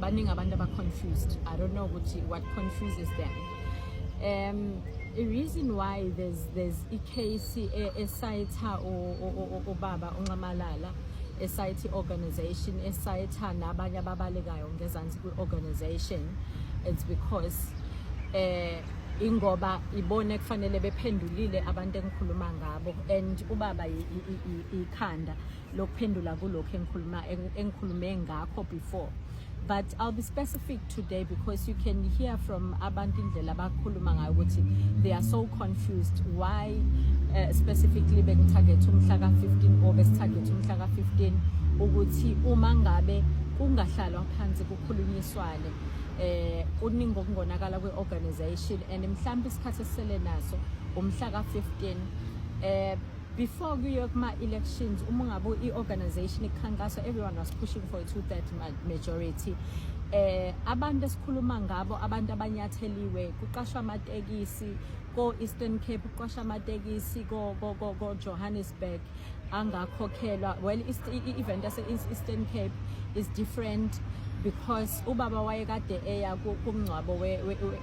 baningi abantu aba-confused. I don't know what confuses them. A reason why there's i-case esayitha ubaba uNcamalala, esayitha organization esayitha nabanye ababalekayo ngezansi kwi-organization, it's because ingoba ibone kufanele bephendulile abantu engikhuluma ngabo, and ubaba ikhanda lokuphendula kulokho engikhulume ngakho before. But I'll be specific today because you can hear from abantu indlela abakhuluma ngayo ukuthi they are so confused why specifically bengitarget umhla ka-15 or besitarget umhla ka-15 ukuthi uma ngabe kungahlalwa phansi kukhulunyiswane kuningi okungonakala kwe-organization, and mhlawumbe isikhathi esisele naso umhla ka-15 before kuye kuma-elections. Uma ngabe i-organization ikhankasa, everyone was pushing for a 2/3 majority. Abantu esikhuluma ngabo, abantu abanyatheliwe, kuqashwa amatekisi ko-Eastern Cape, kuqashwa amatekisi ko-Johannesburg angakhokhelwa. Well, i-event yase-Eastern Cape is different because ubaba wayekade eya kumngcwabo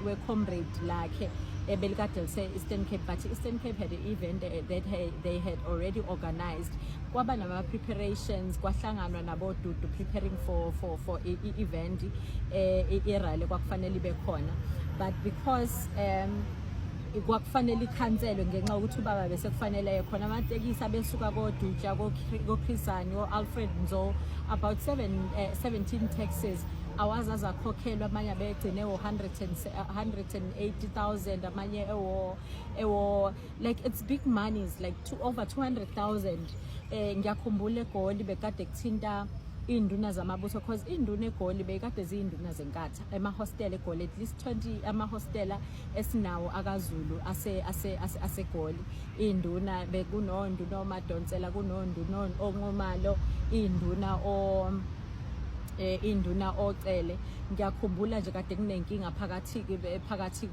we-comrade lakhe ebelikade lise Eastern Cape, but Eastern Cape had an event that they had already organized. Kwaba nama preparations, kwahlanganwa nabodudu preparing for event irally kwakufanele ibe khona, but because kwakufanele ikhanselwe ngenxa ukuthi ubaba bese kufanele khona amatekisi abesuka koDutsha koChrisani Alfred Nzo, about 17 taxis awazaza akhokhelwa, amanye abegcine 180,000, amanye like it's big monies, like over 200,000. Ngiyakhumbula eGoli bekade kuthinta induna zamabutho because induna eGoli bekade ziyinduna zenkatha emahostela eGoli, at least 20 amahostela esinawo akaZulu aseGoli. Induna bekunonduna oMadonsela, kunonduna oNqomalo, induna ocele. Ngiyakhumbula nje kade kunenkinga phakathi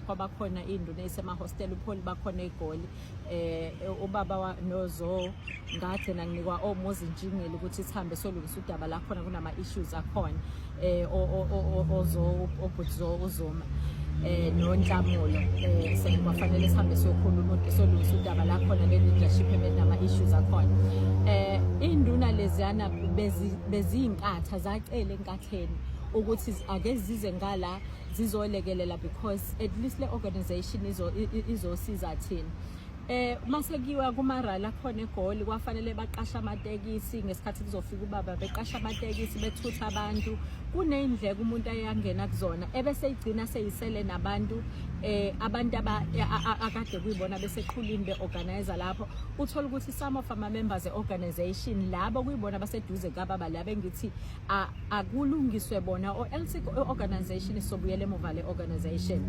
kwabakhona induna esemahostela, upholi bakhona eGoli, ubaba nozo ngathi nanginikwa omozinjingeli ukuthi sihambe solungisa udaba la khona kunama issues akhona, obutzo uzoma noNhlamulo, sekufanele sihambe sokhuluma solungisa udaba la khona le-leadership ebenama issues akhona. Induna leziyana beziyinkatha zacela enkatheni ukuthi ake zize ngala zizolekelela because at least le organization izosiza thina. Masekiwa kumarala khona eGoli kwafanele baqasha amatekisi ngesikhathi kuzofika ubaba, beqasha amatekisi bethutha abantu, kuneyindleko umuntu ayangena kuzona ebese igcina seyisele nabantu abantu akade kuyibona bese qhulini beorganizer lapho. Uthola ukuthi some of ama members e-organization labo kuyibona baseduze kababa laba engithi akulungiswe bona, or else i-organization isobuyele emuva le organization.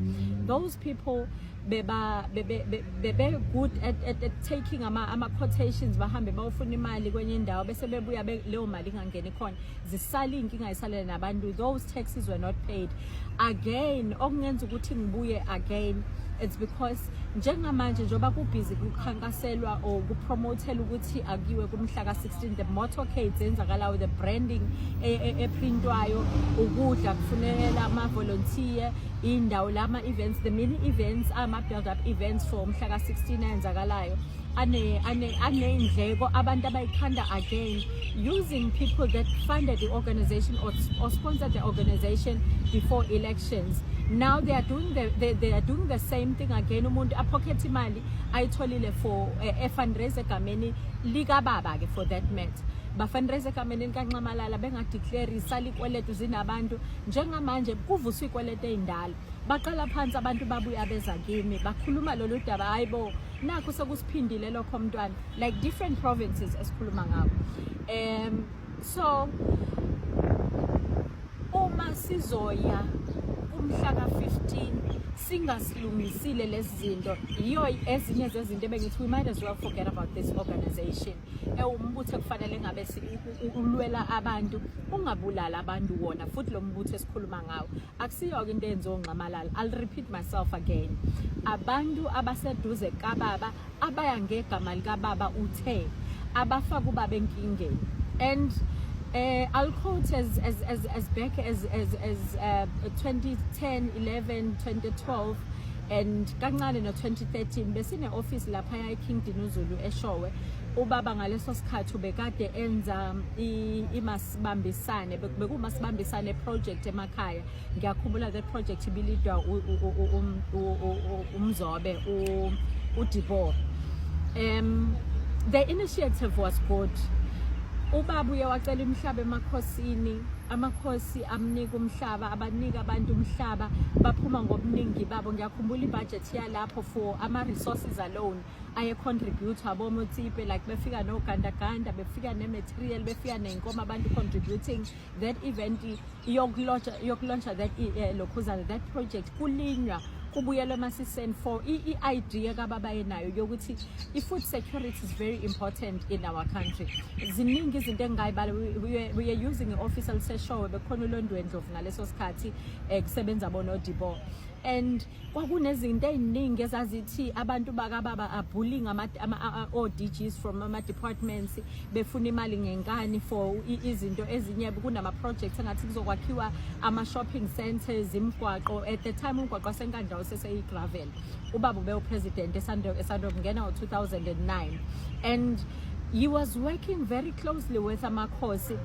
Those people bebe good at taking ama quotations, bahambe bawufuna imali kwenye indawo bese bebuya leyo mali ingangeni khona, zisala inkinga isalele nabantu. Those taxes were not paid. Again, okungenza ukuthi ngibuye again, it's because njengamanje njoba kubhizi kukhankaselwa or kupromotela ukuthi akiwe kumhla ka-16 the motorcades enzakalayo, the branding eprintwayo, ukudla kufunela ama-volunteer, indawo lama events, the mini events, ama-build up events for umhla ka-16 enzakalayo aneyindleko abantu abayikhanda again, using people that funded the organization or sponsored the organization before elections. Now they are doing the same thing again. Umuntu apocket imali ayitholile for fundraiser egameni likababa ke for that matter. Ba fundraiser egameni kaNcamalala bengadeclare isali ikweletu zinabantu, njengamanje kuvuswa ikweletu ezindala. Baqala phansi abantu babuya beza kimi bakhuluma lolu daba, hayibo nakho sekusiphindile lokho mntwana, like different provinces esikhuluma ngawo. So uma sizoya umhla ka-15 singasilungisile lezi zinto, yiyo ezinye zezinto ebengithi we might as well forget about this organization. Umbutho kufanele ngabe ulwela abantu, ungabulala abantu wona, futhi lo mbutho esikhuluma ngawo akusiyo-ke into enziwa uNcamalala. I'll repeat myself again, abantu abaseduze kababa abaya ngegama likababa uthe abafaka ubaba enkingeni, and I'll quote as back as 2010, 11, 2012 and kancane no 2013 besine office lapha eKing Dinuzulu eShowe. Ubaba ngaleso sikhathi ubekade enza imasibambisane bekumasibambisane project emakhaya. Ngiyakhumbula that project ibilidwa umzobe uDibo. The initiative was good. Ubaba uyawacela umhlaba emakhosini, amakhosi amnika umhlaba, abanika abantu umhlaba, baphuma ngobuningi babo. Ngiyakhumbula ibudget yalapho for ama resources alone aye contribute abomotsipe like befika no gandaganda, befika ne material, befika nenkomo abantu contributing that event yoklaunch that lokhuzana that project kulinywa kubuyelwe masisen for idea kababa yenayo yokuthi food security is very important in our country. Ziningi izinto engayibala we are using official seshowe bekhona uLondwendlovu ngaleso sikhathi kusebenza bona uDibo and kwakunezinto eziningi ezazithi abantu bakababa abullying ama ODGs from ama departments befuna imali ngenkani for izinto ezinye kunama projects engathi kuzokwakhiwa ama shopping centers imigwaqo. At the time umgwaqo senkandla usese gravel. Ubaba ube president esando kungena ngo2009 and he was working very closely with amakhosi.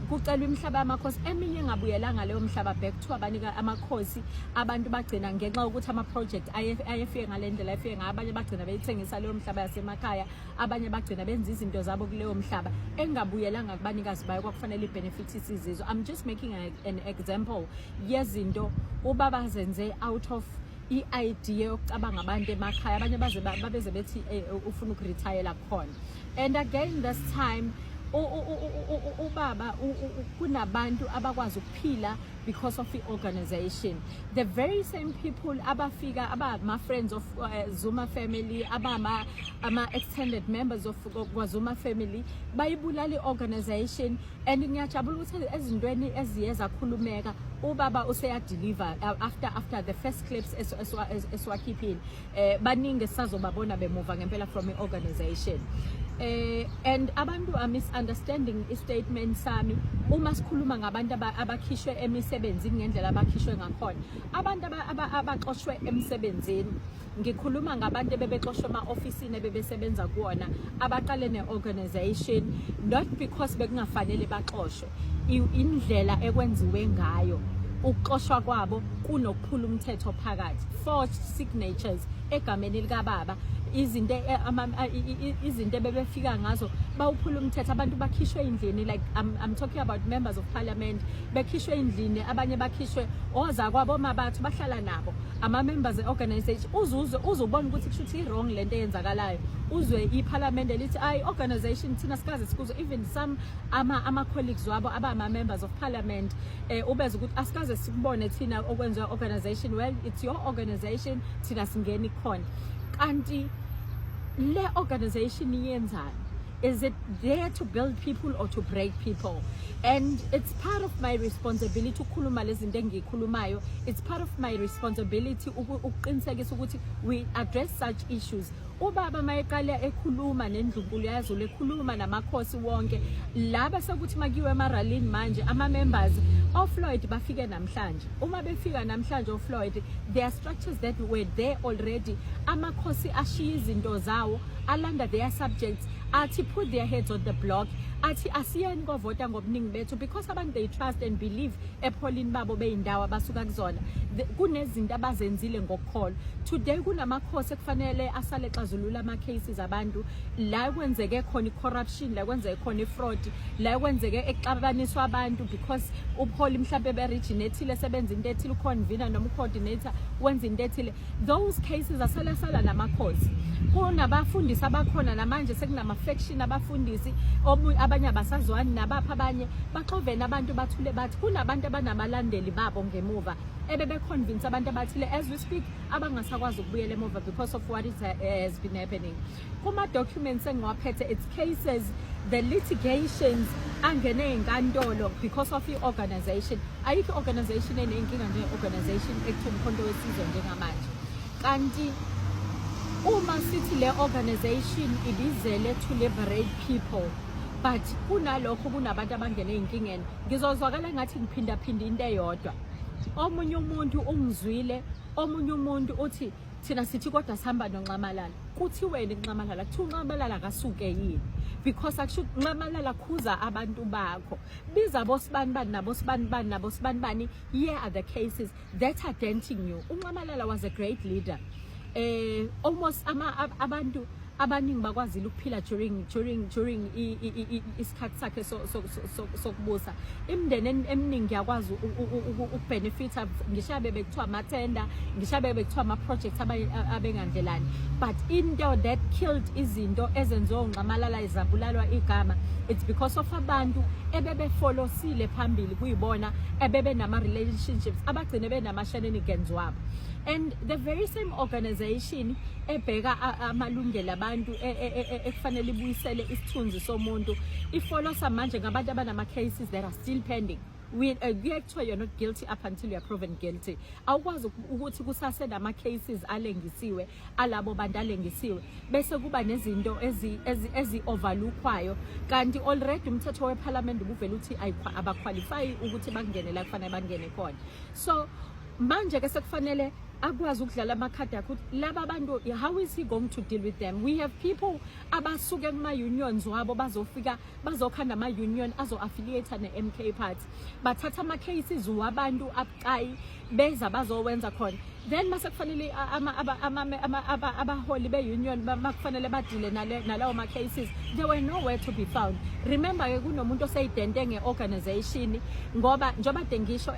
Kucelwa imhlaba yamakhosi eminye ngabuyelanga leyo mhlaba back to abanika amakhosi abantu bagcina ngenxa ukuthi ama project ayefike ngalendlela ayefike ngabanye bagcina beyithengisa leyo mhlaba yasemakhaya, abanye bagcina benza izinto zabo kuleyo mhlaba engabuyelanga kubanikazi bayo kwakufanele benefits izizwe. I'm just making an example yezinto ubaba zenze out of idea yokucabanga abantu emakhaya, abanye babeze bethi ufuna ukuretire khona. And again this time ubaba kunabantu abakwazi ukuphila because of the organization. The very same people abafika my friends of Zuma family, ama extended members of Zuma family bayibulala organization and ngiyajabula ukuthi ezintweni eziyeza khulumeka ubaba useya deliver after the first clips eswakhiphile baningi sazobabona bemuva ngempela from the organization. And abantu are misunderstanding statement sami uma sikhuluma ngabantu abakhishwe emisebenzini ngendlela abakhishwe ngakhona. Abantu abaxoshwe emsebenzini ngikhuluma ngabantu bebexoshwe ema-ofisini bebesebenza kuwona abaqale ne-organization not because bekungafanele baxoshwe, indlela ekwenziwe ngayo ukuxoshwa kwabo kunokuphula umthetho phakathi. Forged signatures egameni likababa, izinto bebefika ngazo bawuphula umthetho, abantu bakhishwe endlini. Like I'm talking about members of parliament bekhishwe endlini, abanye bakhishwe oza kwabo mabathu bahlala nabo ama members organization. Uzubona ukuthi kushuthi wrong lento eyenzakalayo, uzwe iparliament elithi ay organization thina sikaze sikuzo. Even some ama colleagues wabo abama members of parliament ubeza ukuthi asikaze sikubone thina okwenziwa organization. Well, it's your organization, thina singeni khona. Kanti le organization yenzani? Is it there to build people or to break people? And it's part of my responsibility ukukhuluma lezinto engikhulumayo. It's part of my responsibility ukuqinisekisa ukuthi we address such issues. Ubaba mayeqala ekhuluma nendlunkulu yazulu ekhuluma namakhosi wonke laba sokuthi makiwe emaralini manje ama members of Floyd bafike namhlanje. Uma befika namhlanje of Floyd, there are structures that were there already. Amakhosi ashiya izinto zawo alanda their subjects athi put their heads on the block athi asiyeni kovota ngobuningi bethu because abantu they trust and believe epholini babo beyindawo abasuka kuzona. Kunezinto abazenzile ngokukholwa. Today kunamakhosi ekufanele asale xazulula ama cases abantu la kwenzeke khona corruption, la kwenzeke khona fraud, la kwenzeke exabaniswa abantu because upholi mhlawumbe beregionate sebenza into ethile uconvener noma coordinator wenza into ethile. Those cases asala namakhosi. Kunabafundisi abakhona namanje sekunama faction abafundisi abanye abasazwani nabapha abanye baxovena abantu bathule bathi kunabantu abanabalandeli babo ngemuva ebebe convince abantu abathile as we speak abangasakwazi ukubuyela emuva because of what has been happening. Kuma documents engiwaphethe it's cases, the litigations angene enkantolo because of the organization. Ayikho organization enenkinga nje organization ekuthiwa umkhonto wesizwe njengamanje. Kanti uma sithi le organization ibizele to liberate people, but kunalokho kunabantu abangene inkingeni ngizozwakala ngathi ngiphinda into eyodwa omunye umuntu ungizwile omunye umuntu uthi thina sithi kodwa sihamba noNxamalala kuthiweni kuNxamalala kuthi uNxamalala akasuke yini because akusho uNxamalala khuza abantu bakho biza bosibanibani nabosibanibani here are the cases that are denting you. uNxamalala was a great leader. Almost abantu abaningi bakwazile ukuphila during isikhathi sakhe sokubusa. Imindeni eminingi yakwazi ukubenefita ngisho bekuthiwa amathenda ngisho bekuthiwa ama-projects abengandlelani, but into that killed izinto ezenziwa uNxamalala izabulalwa igama, it's because of abantu ebebefolosile phambili kuyibona ebebe nama-relationships abagcine benama-shenanigans wabo. And the very same organization ebheka amalungelo abantu ekufanele ibuyisele isithunzi somuntu ifolosa manje ngabantu abanama cases that are still pending. Kuyekuthiwa you're not guilty up until you are proven guilty. Awukwazi ukuthi kusase nama cases alengisiwe alabo bantu alengisiwe bese kuba nezinto ezi-overlookwayo kanti already umthetho weParliament ubuvela uthi abaqualify ukuthi bangene la kufanele bangene khona. So manje ke sekufanele akwazi ukudlala amakhadi akho laba abantu, how is he going to deal with them? We have people abasuke kuma unions wabo bazofika bazokhanda ama union azo-affiliate ne-MK party bathatha ama cases wabantu abucayi beza bazowenza khona, then mase kufanele abaholi be-union bakufanele badile nalawo ma cases, they were nowhere to be found. Remember ke kunomuntu oseyidente nge-organization ngoba njengoba dengisho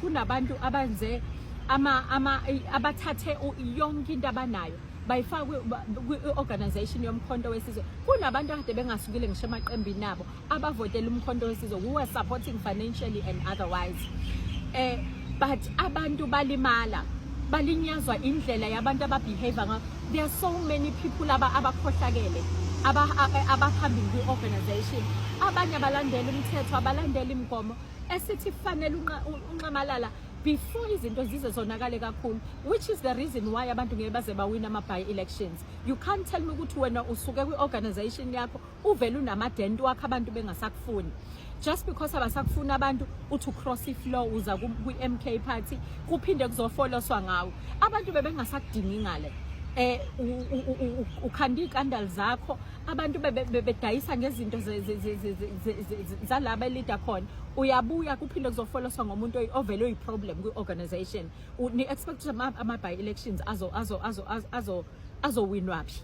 kunabantu abenze abathathe yonke into abanayo bayifaka kwi-organization yomkhonto wesizwe. Kunabantu akade bengasukile ngisho emaqembini nabo abavotela umkhonto wesizwe who were supporting financially and otherwise. But abantu balimala balinyazwa indlela yabantu ababehave ngayo. There are so many people abakhohlakele abaphambili kwi-organization, abanye abalandela umthetho abalandela imigomo esithi kufanele uNxamalala before izinto zize zonakale kakhulu, which is the reason why abantu ngeke baze bawina ama-by-elections. You can't tell me ukuthi wena usuke kwi-organization yakho uvele unamadent wakho abantu bengasakufuni just because abasakufuna abantu uthi cross i-floor uza kwi-MK party kuphinde kuzofoloswa ngawo. Abantu bebengasakudingi ngale ukhanda ikandali zakho, abantu bedayisa ngezinto zalaba elida khona, uyabuya kuphinde kuzofoloswa ngomuntu ovele oyi-problem kwi-organization. Ni-expect ama-by-elections azowinwaphi?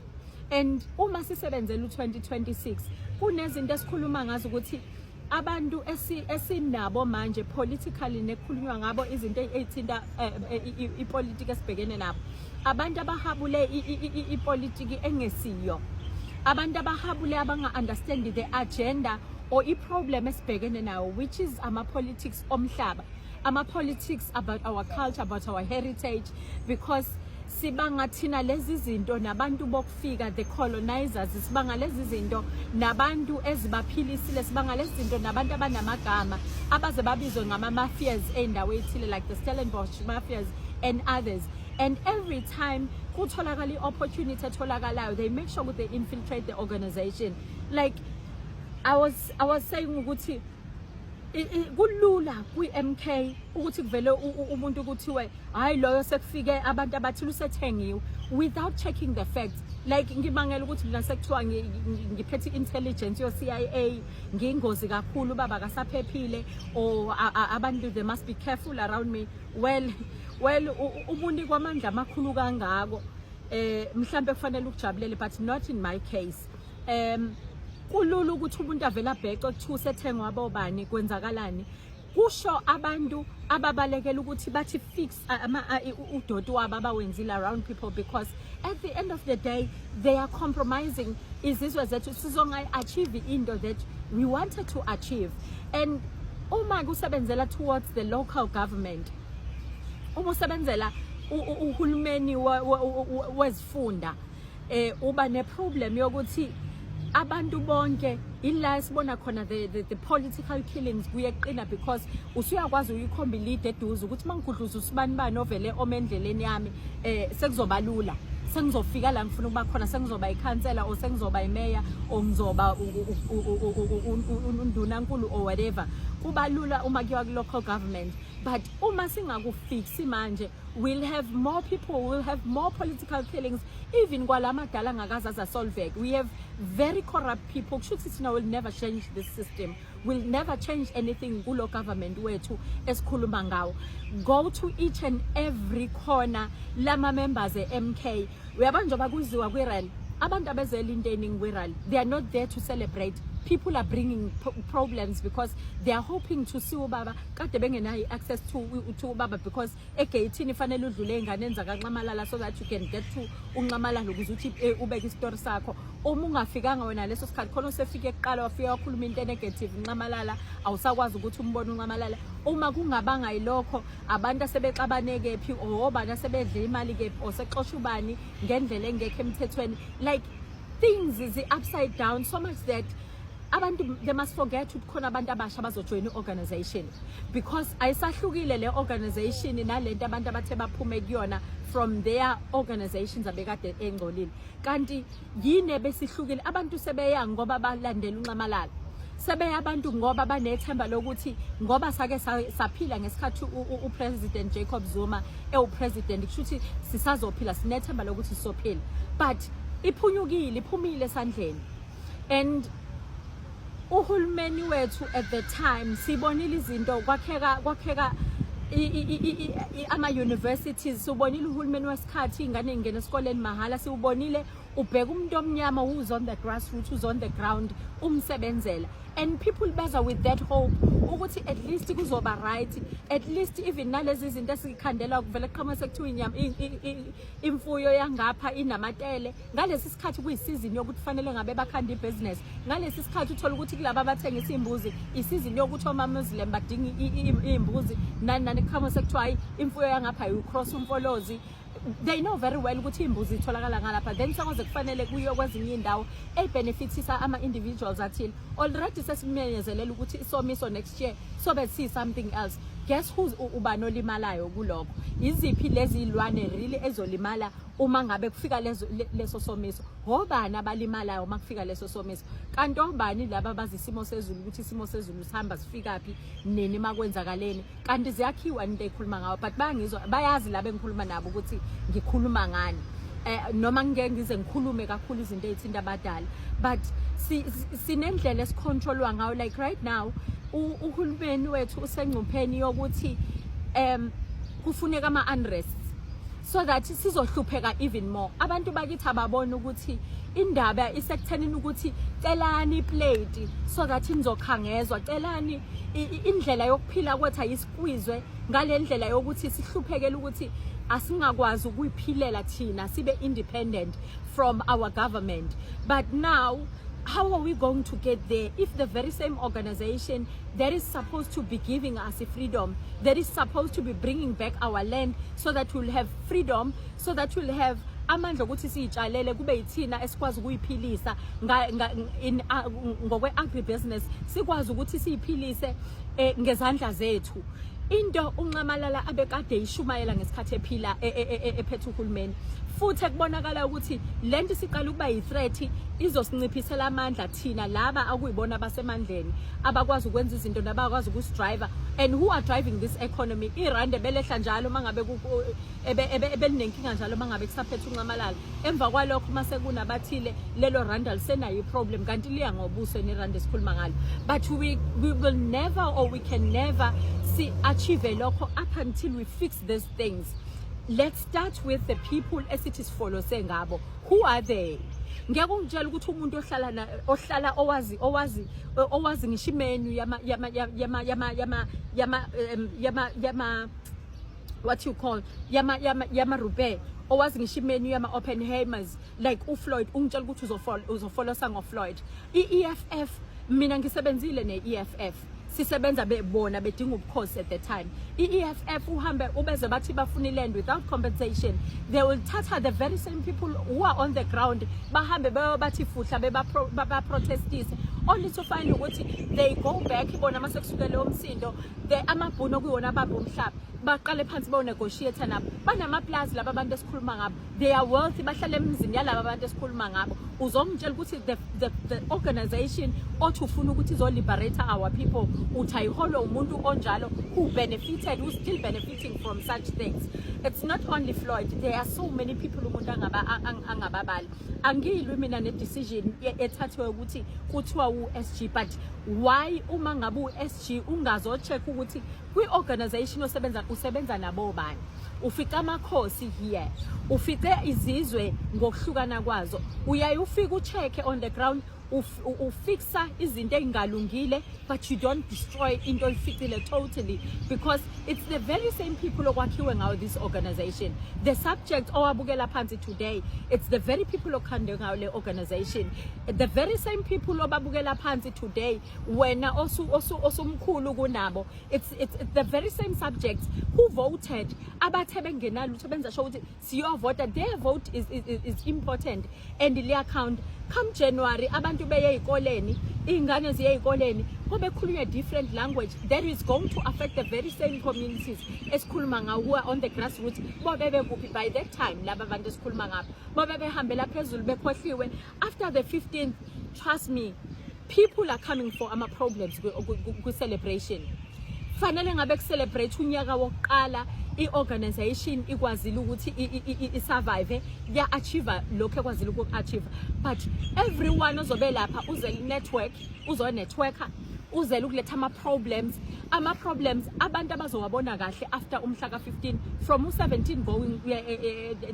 And uma sisebenzela u-2026 kunezinto esikhuluma ngazo ukuthi abantu esinabo manje politically nekhulunywa ngabo izinto ezithinta ipolitiki esibhekene nabo, abantu abahabule ipolitiki engesiyo, abantu abahabule abanga-understand the agenda or i-problem esibhekene nawo, which is ama-politics omhlaba, ama-politics about our culture, about our heritage, because sibanga thina lezi zinto nabantu bokufika the colonizers, sibanga lezi zinto nabantu ezibaphilisile, sibanga lezi zinto nabantu abanamagama abaze babizwe ngama-mafias endawo ethile like the Stellenbosch mafias and others. And every time kutholakala i-opportunity etholakalayo, they make sure that they infiltrate the organization. Like I was saying ukuthi kulula kwi-MK ukuthi kuvele umuntu kuthiwe hayi loyo sekufike abantu abathile usethengiwe without checking the facts. Like ngibangela ukuthi mina sekuthiwa ngiphethe intelligence yo CIA ngiyingozi kakhulu baba kasaphephile or abantu they must be careful around me. Well umuntu kwamandla amakhulu kangako mhlambe kufanele ukujabulele, but not in my case. Kulula ukuthi umuntu avela abheke ukuthi usethengwa abobani kwenzakalani. Kusho abantu ababalekela ukuthi bathi fix udoti wabo abawenzile around people, because at the end of the day they are compromising izizwe zethu sizonga achieve into that we wanted to achieve. And uma kusebenzela towards the local government, uma usebenzela uhulumeni wezifunda uba ne problem yokuthi abantu bonke ila sibona khona the political killings kuyeqina, because usuyakwazi uyikhomba lead eduze ukuthi mangigudluza usibani bani ovele omendleleni yami sekuzobalula sengizofika la ngifuna ukuba khona sengizoba ikhansela or sengizoba imeya or ngizoba undunankulu or whatever kuba lula uma kuyiwa ku-local government. But uma singakufiksi manje, we'll have more people, we'll have more political killings, even kwalamadala ngakazaza solvek. We have very corrupt people. Kushuthi will never change this system. We'll never change anything kulo government wethu esikhuluma ngawo. Go to each and every corner lama members e-MK. Uyabona njengoba kuziwa kwi-rally, abantu abezela into eningi kwi-rally, they are not there to celebrate. People are bringing problems because they are hoping to see ubaba kade bengenayo access to ubaba because egate ifanele udlule ingane enza kaNxamalala so that you can get to uNxamalala ukuze uthi ubeke istory sakho. Uma ungafikanga wena leso sikhathi khona usefike eqala wafika wakhuluma into negative uNxamalala awusakwazi ukuthi umbone uNxamalala. Uma kungabanga yilokho abantu asebexabaneke phi obani asebedla imali kephi oseqosha ubani ngendlela engekho emthethweni, like things is upside down so much that abantu they must forget ukuthi khona abantu abasha bazojoin i-organization because ayisahlukile le organization nalento abantu abathe baphume kuyona from their organizations abekade engcolile. Kanti yini besihlukile? Abantu sebeya ngoba balandela uNxamalala, sebeya abantu ngoba banethemba lokuthi ngoba sake saphila ngesikhathi uPresident Jacob Zuma president kushuthi sisazophila sinethemba lokuthi sizophila, but iphunyukile iphumile esandleni. And uhulumeni wethu at the time sibonile izinto kwakheka ama universities, ubonile uhulumeni wesikhathi ingane ingena esikoleni mahala, siubonile ubheka umuntu omnyama who's on the grassroots, who's on the ground umsebenzela, and people beza with that hope ukuthi at least kuzoba right, at least even nalezi izinto esikhandela kuvela qhamuka sekuthiwa inyama imfuyo yangapha inamatele. Ngalesi sikhathi kuyisizini yokuthi fanele ngabe bakhanda ibusiness, ngalesi sikhathi uthola ukuthi kulabo abathengisa imbuzi isizini yokuthi oma Muslim badinga imbuzi nani qhamuka sekuthiwa imfuyo yangapha uycross umfolozi. They know very well ukuthi imbuzi itholakala ngalapha, then sakwaze kufanele kuyo kwezinye indawo benefitisa ama individuals athile. Already sesimenyezelela ukuthi isomiso next year sobe see something else. Guess who's ubani olimalayo kuloko? Iziphi lezi ilwane really ezolimala uma ngabe kufika leso somiso? Ngobani abalimalayo uma kufika leso somiso? Kanti obani laba bazisimo sezulu ukuthi isimo sezulu sihamba sifika phi nini makwenzakaleni? Kanti ziyakhiwa into ekhuluma ngawo, but bayangizwa bayazi laba engikhuluma nabo ukuthi ngikhuluma ngani. Noma ngeke ngize ngikhulume kakhulu izinto ezithinta abadala, but sinendlela esicontrolwa ngayo. Like right now uhulumeni wethu usengcupheni yokuthi kufuneka ama unrest so that sizohlupheka even more. Abantu bakithi ababona ukuthi indaba isekuthenini ukuthi celani plate so that nizokhangezwa, celani indlela yokuphila kwethu ayisikwizwe ngale ndlela yokuthi sihluphekele ukuthi asingakwazi ukuyiphilela thina sibe independent from our government. But now how are we going to get there if the very same organization that is supposed to be giving us a freedom, that is supposed to be bringing back our land so that we'll have freedom, so that we'll have amandla ukuthi siyitshalele kube yithina esikwazi ukuyiphilisa ngokwe agribusiness, sikwazi ukuthi siyiphilise ngezandla zethu. Into uNxamalala abekade ishumayela ngesikhathi ephila ephethe uhulumeni, futhi ekubonakala ukuthi lento siqala ukuba yi-threat izosinciphisela amandla thina laba akuyibona abasemandleni abakwazi ukwenza izinto nabakwazi ukusidriver. And who are driving this economy? Irande belehla njalo mangabe ebelinenkinga njalo mangabe kusaphethe uNxamalala, emva kwalokho mase kunabathile lelo randa lisenayo iproblem kanti liya ngobuso neranda esikhuluma ngalo. But we will never, or we can never achieve lokho up until we fix these things. Let's start with the people esithi sifollow ngabo. Who are they? Ngeke ungitshela ukuthi umuntu ohlala owazi ngishimenu yama what you call yama Rube, owazi ngishimenu yama Oppenheimers like uFloyd, ungitshela ukuthi uzofollow sangoFloyd. EFF mina ngisebenzile neEFF, sisebenza bebona bedinga ubukhosi at the time. EFF uhambe ubeze bathi bafuna land without compensation, they will tata the very same people who are on the ground bahambe bathi fuhla beba protestise only to find ukuthi they go back ibona mase kusukela umsindo the amabhuno kuyiwona baba umhlaba. baqale phansi bo negotiate nabo banamaplazi laba abantu esikhuluma ngabo they are wealthy bahlala emizini yalaba abantu esikhuluma ngabo uzongitshela ukuthi the organization othi ufuna ukuthi izo liberate our people uthi ayiholo umuntu onjalo who benefited who still benefiting from such things. It's not only Floyd, there are so many people umuntu angababali angiyilwi mina ne decision ethathwe ukuthi kuthiwa uSG but why uma ngabe uSG ungazo check ukuthi kwi organization usebenza nabo bani ufika amakhosi here ufike izizwe ngokuhlukana kwazo uyaye ufike ucheck on the ground ufixa izinto engalungile but you don't destroy into oyificile totally because it's the very same people okwakhiwe ngawo this organization the subject owabukela phansi today it's the very people okhande ngawo le organization the very same people obabukela phansi today wena osumkhulu kunabo it's the very same subjects who voted abathe bengenalo ukuthi benza show ukuthi siyo vote their vote is important and le account come January abantu beye ezikoleni ingane ziye ezikoleni kube khulunywa different language that is going to affect the very same communities esikhuluma ngawo on the grassroots bobe bekuphi by that time laba abantu esikhuluma ngabo bobe behambela phezulu bekhohliwe after the 15th trust me people are coming for ama problems ku celebration fanele ngabe ku celebrate unyaka wokuqala i-organization ikwazile ukuthi i-survive ya-achieve lokho ekwazile uku-achieve but everyone ozobe lapha uzele network uzo-networker uzele ukuletha ama-problems abantu abazowabona kahle after umhla ka-15 from u-17 going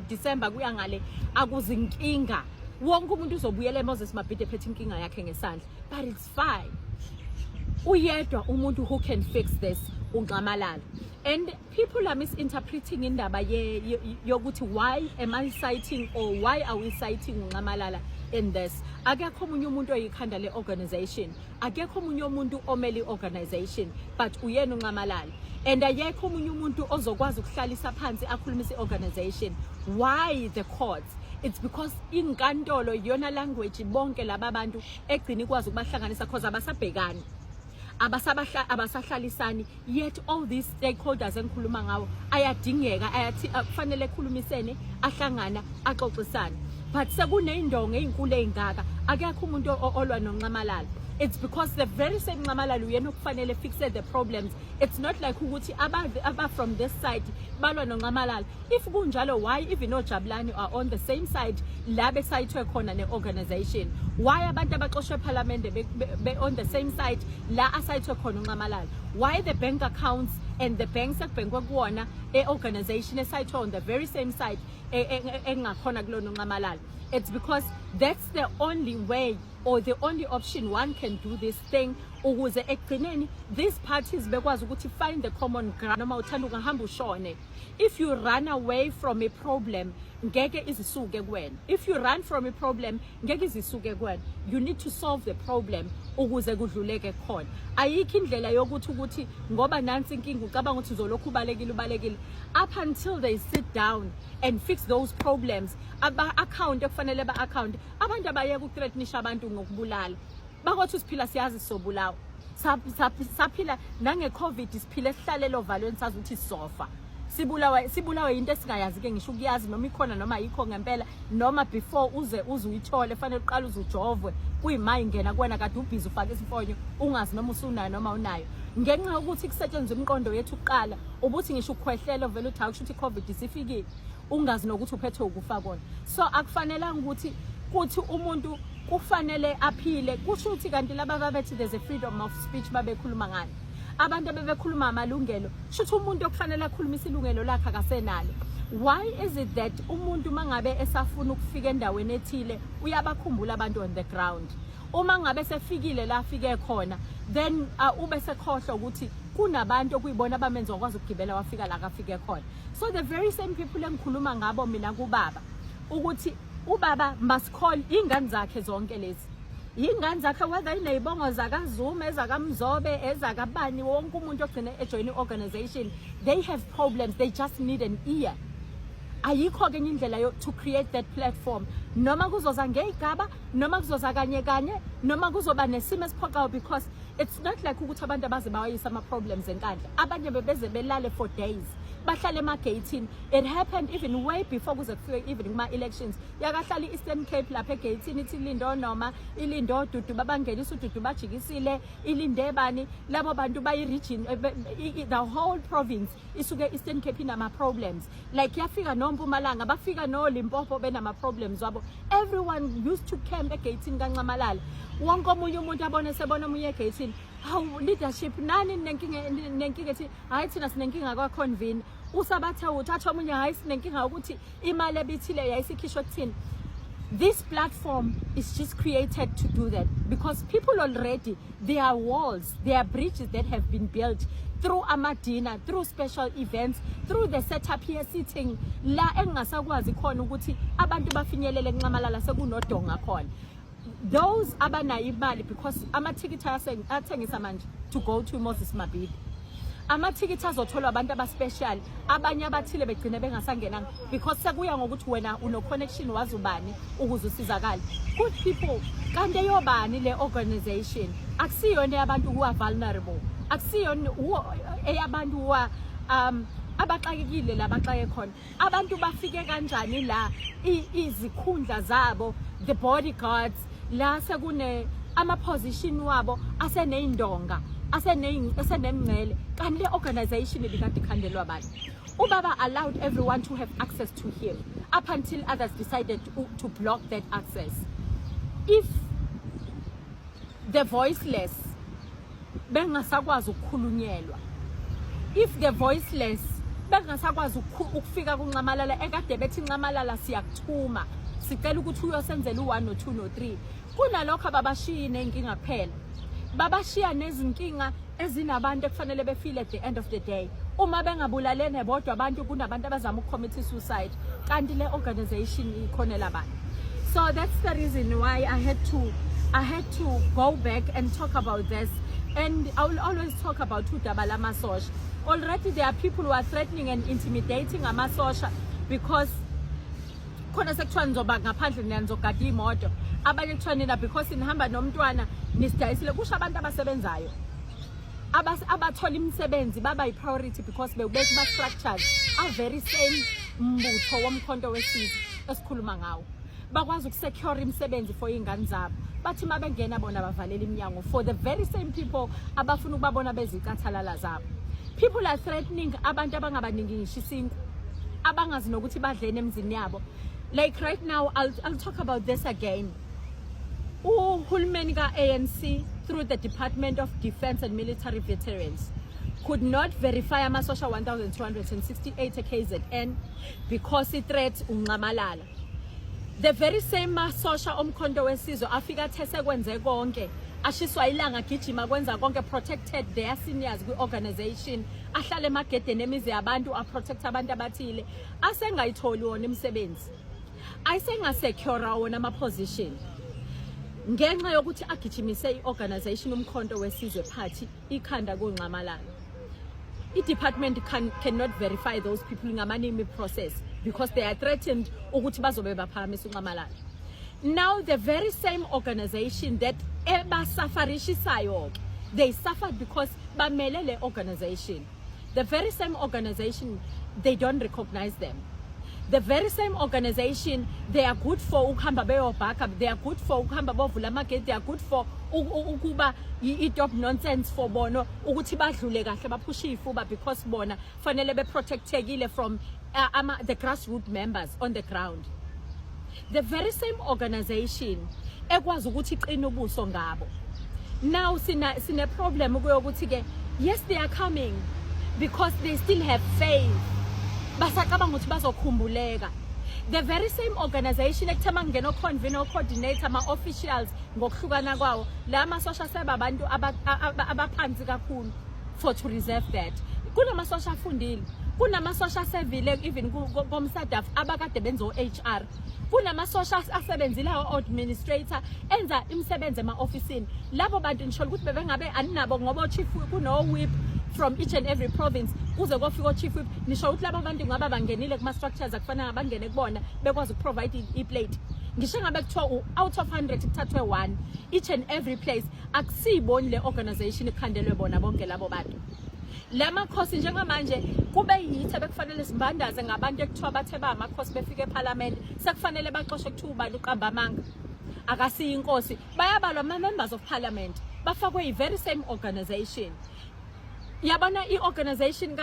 December kuya ngale akuzinkinga wonke umuntu uzobuyela eMoses Mabhida ephethe inkinga yakhe ngesandla but it's fine uyedwa umuntu who can fix this uNxamalala and people are misinterpreting indaba yokuthi why am I citing or why are we citing uNxamalala in this akekho umunye umuntu oyikhanda le organization akekho umunye umuntu omeli organization but uyena uNxamalala and akekho umunye umuntu ozokwazi ukuhlalisa phansi akhulumisa organization why the courts it's because inkantolo yona language bonke laba bantu egcina ikwazi ukubahlanganisa because abasabhekani abasahlalisani yet all these stakeholders engikhuluma ngawo ayadingeka kufanele ekhulumisene ahlangana axoxisane but sekuneyindongo ezinkulu ezingaka akekho umuntu olwa noNxamalala it's because the very same Nxamalala uyena okufanele fixe the problems it's not like ukuthi aba from this side balwa noNxamalala if kunjalo why even noJabulani are on the same side la besayithwe khona ne-organization why abantu abaxoshwe eParliament be on the same side la asayithwe khona uNxamalala why the bank accounts and the banks ekubhenkwe kuwona e-organization esayithwe on the very same side engakhona kulona uNxamalala it's because that's the only way or the only option one can do this thing ukuze ekugcineni these parties bekwazi ukuthi find the common ground noma uthanda ukahamba ushone if you run away from a problem ngeke izisuke kuwena if you run from a problem ngeke izisuke kuwena you need to solve the problem ukuze kudluleke khona ayikho indlela yokuthi ngoba nansi inkinga ucabanga ukuthi uzolokhu ubalekile up until they sit down and fix those problems aba-account ekufanele ba-account abantu abayeka ukuthreatenisha abantu ngokubulala bakothi siphila siyazi sobulawa saphila nange-COVID siphile sihlalelo ovalweni sazi ukuthi sizofa sibulawe into esingayazi ke ngisho ukuyazi noma ikhona noma ayikho ngempela noma before uze uyithole fanele uqala uzujovwe kuyima ingena kuwena kade ubhizi ufake isifonyo ungazi noma usunayo noma unayo ngenxa ukuthi kusetshenzwe imiqondo yethu uqala ubuthi ngisho ukukhwehlela vele uthi akusho ukuthi iCovid isifikile ungazi nokuthi uphethwe ukufa kona so akufanelanga ukuthi umuntu kufanele aphile kusho ukuthi kanti laba babethi there's a freedom of speech babekhuluma ngani abantu abebekhuluma amalungelo shuthi umuntu okufanele akhulumisa ilungelo lakhe akasenalo why is it that umuntu mangabe esafuna ukufika endaweni ethile uyabakhumbula abantu on the ground uma ngabe sefikile la afike khona then ube sekhohlwa ukuthi kunabantu okuyibona abamenza ukwazi ukugibela wafika la afike khona so the very same people engikhuluma ngabo mina kubaba ukuthi ubaba must call ingane zakhe zonke lezi ingane zakhe whether inezibongo zakaZuma ezakamzobe ezakabani wonke umuntu ogcina ejoin i-organization they have problems they just need an ear ayikho kenye indlela to create that platform noma kuzoza ngeyigaba noma kuzoza kanye noma kuzoba nesimo esiphoqayo because it's not like ukuthi abantu abaze bawayisa ama problems enkandla abanye bebeze belale for days bahlale emagatini. It happened even way before kuze kufike even kuma elections. Yakahlala iEastern Cape lapha egatini ithi Lindo noma ilindo dudu babangenisa ududu bajikisile ilinde bani labo bantu bayi region the whole province isuke Eastern Cape inama problems like yafika no Mpumalanga bafika no Limpopo benama problems wabo. Everyone used to camp egatini kaNcamalala. Wonke omunye umuntu abone sebona omunye egatini how leadership nani nenkinga ethi hayi thina sinenkinga kwa convene usabatha uthatha omunye hayi sinenkinga ukuthi imali ebithile yayisikhishwe kuthini. This platform is just created to do that because people already, there are walls, there are bridges that have been built through Amadina, through special events, through the setup here sitting la engasakwazi khona ukuthi abantu bafinyelele eNcamalala sekunodonga khona. Those abanayo imali because ama-ticket athengisa manje to go to Moses Mabhida. Ama-ticket azotholwa abantu abaspecial abanye abathile begcine bengasangenanga because sekuya ngokuthi wena uno connection wazubani ukuze usizakale. Good people kanti eyobani le organization akusiyona yabantu kuwa vulnerable akusiyona eyabantu kuwa abaxakekile labaxake khona abantu bafike kanjani la izikhundla zabo the bodyguards la sekune ama position wabo aseneyindonga asenemngcele kanti le organization ibikade khandelwa abantu. Ubaba allowed everyone to have access to him up until others decided to block that access. If the voiceless bengasakwazi ukukhulunyelwa, if the voiceless bengasakwazi ukufika kuNcamalala ekade bethi Ncamalala siyakuthuma sicela ukuthi uyosenzela u1 no 2 no 3 kunalokho ababashiya inenkinga kuphela babashiya nezinkinga ezinabantu ekufanele befile at the end of the day. Uma bengabulalene bodwa abantu kunabantu abazama ukucommit suicide kanti le organization ikhonela abantu. So that's the reason why I had to go back and talk about this, and I will always talk about udaba lamasosha. Already there are people who are threatening and intimidating amasosha because khona sekuthiwa nizoba ngaphandle niyazogada imoto abanye kuthiwa nina because nihamba nomntwana nisidayisile kusho abantu abasebenzayo abathola imisebenzi baba yi-priority because bewubeka ama-structures a very same mbutho womkhonto wesizwe esikhuluma ngawo bakwazi ukusecure imisebenzi for iy'ngane zabo bathi uma bengena bona bavalela iminyango for the very same people abafuna ukubabona bezicathalala zabo. People are threatening abantu abangabaningi ngisho isinkwa abangazi nokuthi badlene emzini yabo. Like right now, I'll talk about this again. Uhulumeni ka-ANC through the Department of Defense and Military Veterans could not verify amasosha 1,268 KZN because it threats uNcamalala. The very same masosha omkhonto wesizwe afika these kwenze konke ashiswa ilanga gijima kwenza konke protected their seniors kwi-organization ahlale emagedeni emizi yabantu aprotect abantu abathile asengayitholi wona imisebenzi ayisengasecure wona ama-position ngenxa yokuthi agijimise i-organization umkhonto wesizwe party ikhanda kuNcamalala. I-department cannot verify those people ngamanimi process because they are threatened ukuthi bazobe baphakamisa uNcamalala. Now the very same organization that ebasafarishisayo they suffered because bamele le organization. The very same organization, they don't recognize them. The very same organization, they are good for ukuhamba beyobhaka, they are good for ukuhamba bovula amagate, they are good for ukuba i-top nonsense for bona ukuthi badlule kahle baphushe ifuba because bona fanele beprotectekile from the grassroots members on the ground. The very same organization ekwazi ukuthi iqine ubuso ngabo. Now sine problem ukuthi ke yes they are coming because they still have faith. Basacabanga ukuthi bazokhumbuleka. The very same organization ekuthema ngeno convener coordinator ama officials ngokuhlukana kwawo la masosha sebabantu abaphansi kakhulu for to reserve that. Kunamasosha afundile, kunamasosha sevile even komsadaf abakade benza o-HR. Kunamasosha asebenzile o-administrator enza imisebenzi ema-ofisini. Labo bantu ngisho ukuthi bebengabe aninabo ngoba chief kuno whip from each and every province kuze kofika chief whip nisho ukuthi laba bantu ngaba bangenile kuma structures akufanele bangene kubona bekwazi ukuprovide i-plate ngisho ngabe kuthiwa out of 100 kuthathwe 1 each and every place akusiboni le organization ikhandelwe bona bonke labo bantu lama khosi njengamanje kube yithe bekufanele simbandaze ngabantu ekuthiwa bathe ba amakhosi befike eParliament sekufanele baxoshwe kuthiwa ubani uqamba amanga akasiyi inkosi bayabalwa ama members of parliament bafakwe i very same organization yabona i-organization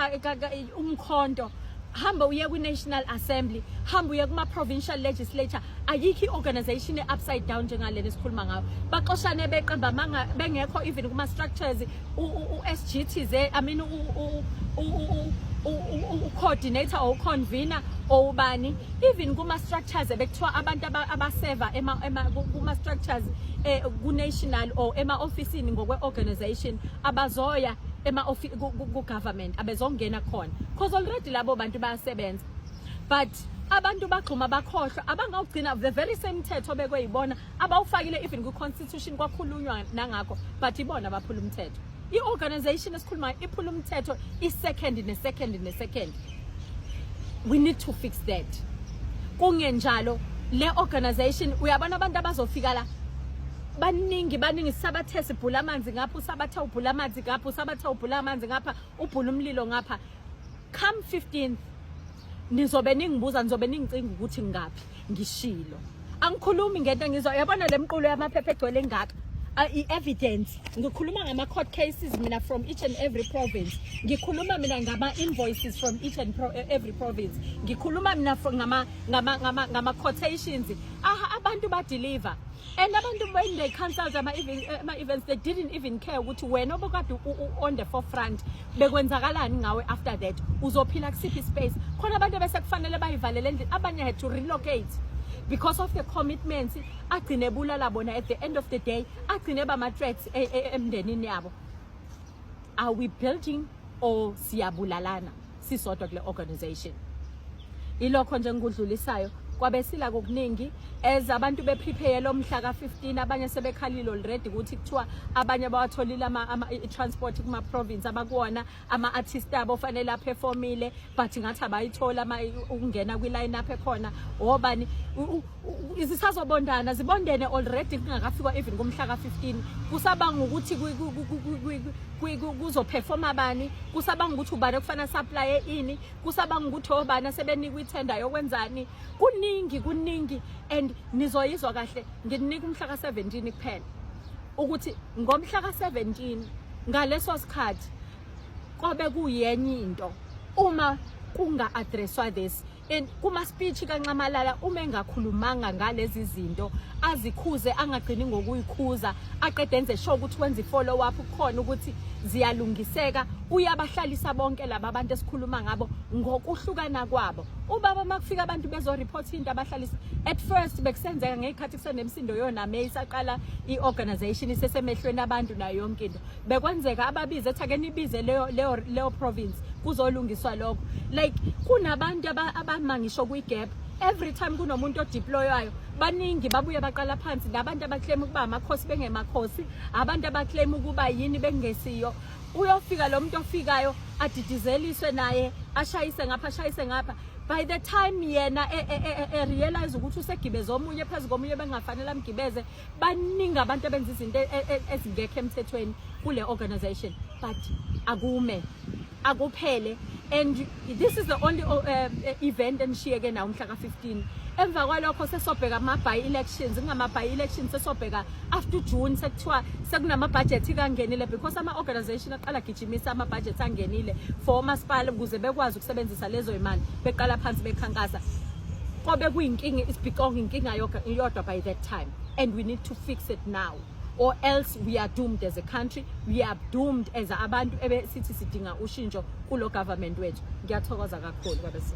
umkhonto hamba uye ku-National Assembly hamba uye kuma-provincial legislature ayikho i-organization upside down njengalena esikhuluma ngayo baxoshane beqamba amanga bengekho even kuma-structures u-SGTZ I mean u-coordinator or u-convener or ubani even kuma-structures bekuthiwa abantu abaseva kuma-structures ku-national or ema-ofisini ngokwe-organization abazoya ku-government abezongena khona because already labo bantu bayasebenza but abantu bagxuma bakhohlwa abangawugcina the very same mthetho bekweyibona abawufakile even ku-constitution kwakhulunywa nangakho but ibona baphula umthetho i-organization esikhulumayo iphula umthetho i-second we need to fix that kungenjalo le organization uyabona abantu abazofika la baningi sabathe sibhula amanzi ngapha usabathe ubhula amanzi ngapha usabathe ubhula amanzi ngapha ubhula umlilo ngapha come 15th nizobe ningibuza nizobe ningicinga ukuthi ngaphi ngishilo angikhulumi ngento ngizwa yabona lemqulo yamaphepha egcwele ngaka i-evidence ngikhuluma ngama-court cases mina from each and every province ngikhuluma mina ngama-invoices from each and every province ngikhuluma mina ngama-quotations abantu badeliver and abantu when they cancelled ama-events they didn't even care ukuthi wena obokade on the forefront bekwenzakalani ngawe after that uzophila kusiphi space khona abantu bese kufanele bayivalele endlini abanye had to relocate because of the commitments agcine bulala bona at the end of the day agcine bama-threats emndenini yabo are we building or siyabulalana sisodwa kule organization ilokho nje ngikudlulisayo kwabesila kokuningi as abantu beprepare lo mhla ka15 abanye sebekhalile already ukuthi kuthiwa abanye bawatholile transport kuma province abakuona ama artists abo fanele aperformile but ngathi abayithola ukungena kwi line up ekhona obani izisazobondana zibondene already kungakafikwa even kumhla ka15 kusabanga ukuthi kuzoperform abani kusabanga ukuthi ubani kufanele supply ini kusabanga ukuthi obani sebenikwa itender yokwenzani kuningi and nizoyizwa kahle nginika umhla ka17 kuphela ukuthi ngomhla ka17 ngaleso sikhathi kobe kuyenye into uma kunga addresswa this and kuma speech kaNcamalala uma engakhulumanga ngalezi zinto azikhuze angagcini ngokuyikhuza aqede enze sure ukuthi wenza follow up khona ukuthi ziyalungiseka uyabahlalisa bonke laba abantu esikhuluma ngabo ngokuhlukana kwabo ubaba makufika abantu bezo report into abahlalisa at first bekusenzeka ngekhathi kusenemsindo yona mayisaqala iorganization isesemehlweni abantu nayo yonke into bekwenzeka ababize ethi ake nibize leyo province kuzolungiswa lokho like kunabantu abamangisho kwi-gap every time kunomuntu odeployayo baningi babuye baqala phansi nabantu abaclaim ukuba amakhosi bengemakhosi abantu abaclaim ukuba yini bengesiyo uyofika lo muntu ofikayo adidizeliswe naye ashayise ngapha by the time yena realize ukuthi usegibeze omunye phezulu komunye bengafanele amgibeze baningi abantu abenza izinto ezingekho emthethweni kule organization but akuphele and this is the only event enishiyeke nawo umhla ka15 emva kwalokho sesobheka ama-by elections ngama-by elections sesobheka after June sekuthiwa sekunama-budget kangenile because ama-organization aqala gijimisa ama-budget angenile for umasipala ukuze bekwazi ukusebenzisa lezo imali beqala phansi bekhankasa kobe kuyinkinga isibhikonga inkinga yodwa by that time and we need to fix it now or else we are doomed as a country, we are doomed as abantu ebesithi sidinga ushintsho kulo government wethu. Ngiyathokoza kakhulu kwabese.